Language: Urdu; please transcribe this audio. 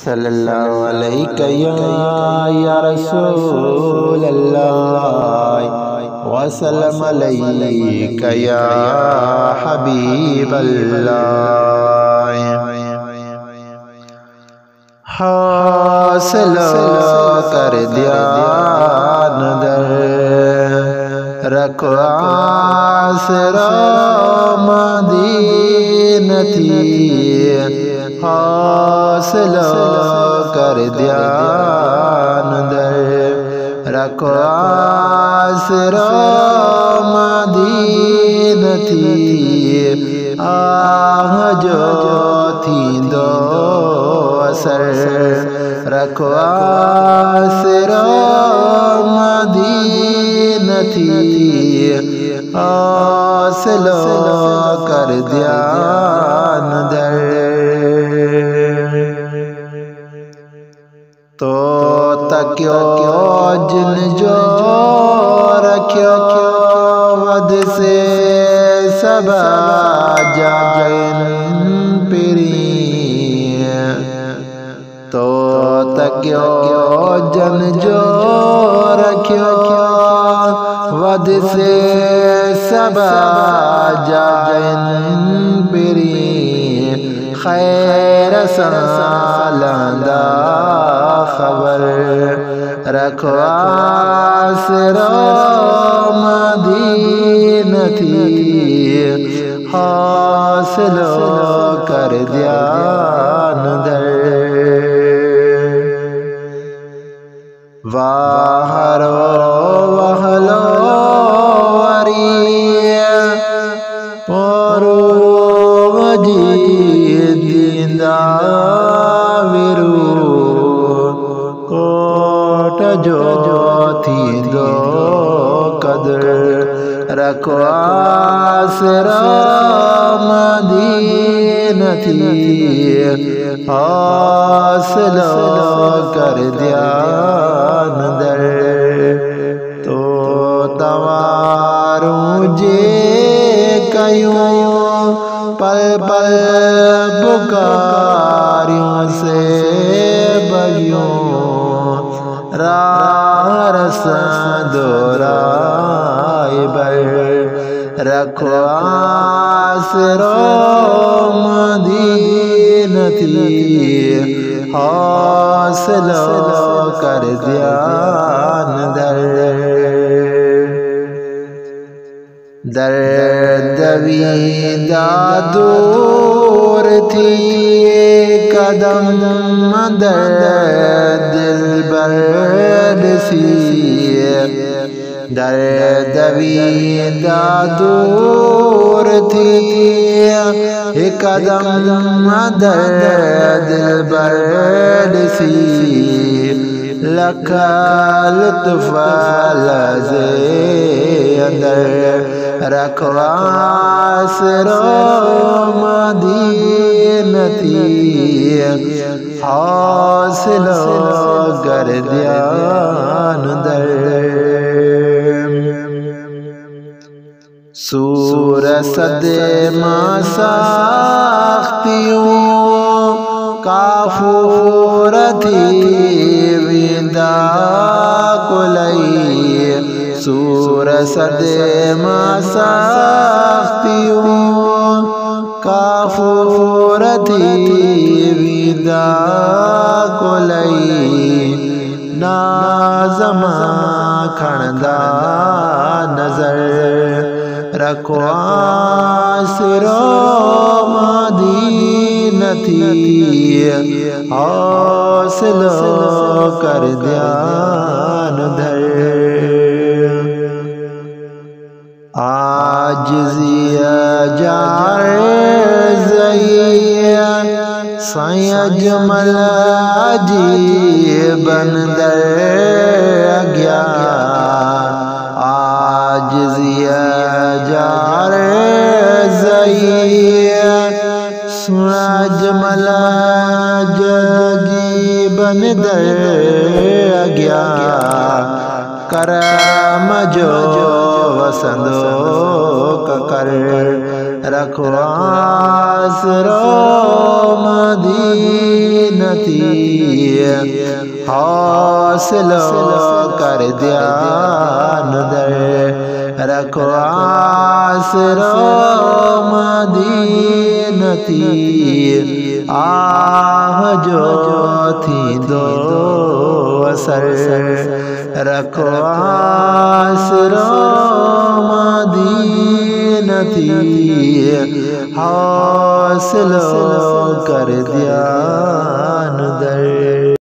صلی اللہ علیہ یا رسول اللہ وسلم علیہ یا حبیب اللہ۔ حاصل کر دیا ندر رکھو آسرا مدینتی، حاصل کر دیا ندر رکھو آسرا مدینتی، آہ جو تھی دو اثر رکھو آسرا مدینتی، حاصل کر دیا ندر۔ تو تکیو جن جو رکھو ود سے سبا جائن پری، تو تکیو جن جو رکھو ود سے سبا جائن پری، خیر سالندہ خبر رکھو آسرا مدینتی، حاصل کر دیا ندر۔ واہرو وحلو وری پورو وجید دیندہ ویرو، کوٹ جو تھی دو قدر رکھو آسرا مدینتی، حاصل کر دیا ندر۔ تو تواروں جے کیوں پل پل پکاریوں سے بجیوں، راہ رساں دورائے بر رکھو آسرا مدینتی، حاصل کر دیا ندر۔ درد ویدہ دور تھی قدم در دل بردسی، درد ویدہ دور تھی قدم در دل بردسی، لکھا لطف لزے اندر رکھو آسرا مدینتی، حاصل کر دیا ندر۔ سور صدمہ ساختیوں کافور تھی ویدہ کلئی، سور صدمہ ساختیوں کافور تھی ویدہ کلئی، نازمہ کھڑدہ نظر رکھو آسرا مدینتی، حاصل کر دیا ندر۔ عاجزی جار زئی سائیں اجمل عجیب اندر گیا، عاجزی جار زئی سنا اجمل عجیب اندر گیا، کرم جو وسندو کر رکھو آسرو مدینتی حوصلو کر دیان در رکھو آسرو مدینتی آہ جو تھی دو اثر رکھو آسرو مدینتی حوصلو کر دیا